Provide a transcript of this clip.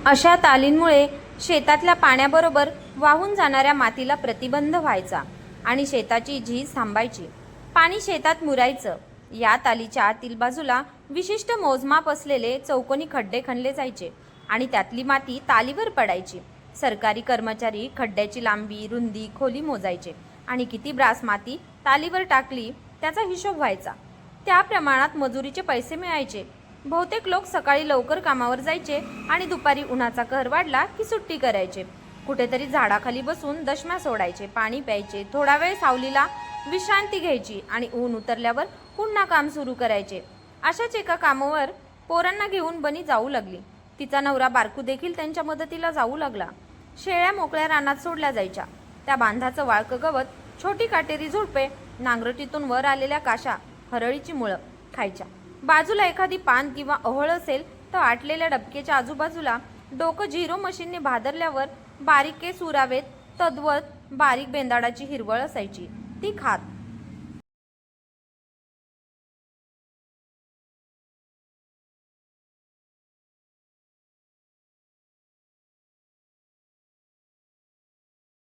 अशा तालींमुळे शेतातल्या पाण्याबरोबर वाहून जाणाऱ्या मातीला प्रतिबंध व्हायचा आणि शेताची झीज थांबायची. पाणी शेतात मुरायचं. या तालीच्या आतील बाजूला विशिष्ट मोजमाप असलेले चौकोनी खड्डे खणले जायचे आणि त्यातली माती तालीवर पडायची. सरकारी कर्मचारी खड्ड्याची लांबी, रुंदी, खोली मोजायचे आणि किती ब्रास माती तालीवर टाकली त्याचा हिशोब व्हायचा. त्या प्रमाणात मजुरीचे पैसे मिळायचे. बहुतेक लोक सकाळी लवकर कामावर जायचे आणि दुपारी उन्हाचा कहर वाढला की सुट्टी करायचे. कुठेतरी झाडाखाली बसून दशम्या सोडायचे, पाणी प्यायचे, थोडा वेळ सावलीला विश्रांती घ्यायची आणि ऊन उतरल्यावर पुन्हा काम सुरू करायचे. अशाच एका कामावर पोरांना घेऊन बनी जाऊ लागली. तिचा नवरा बारकू देखील त्यांच्या मदतीला जाऊ लागला. शेळ्या मोकळ्या रानात सोडल्या जायच्या. त्या बांधाचं वाळकं गवत, छोटी काटेरी झुडपे, नांगरटीतून वर आलेल्या काशा, हरळीची मुळं खायच्या. बाजूला एखादी पान किंवा ओहळ असेल तर आटलेल्या डबकेच्या आजूबाजूला डोकं झिरो मशीनने भादरल्यावर बारीक केस उरावेत, तद्वत बारीक बेंदाडाची हिरवळ असायची, ती खात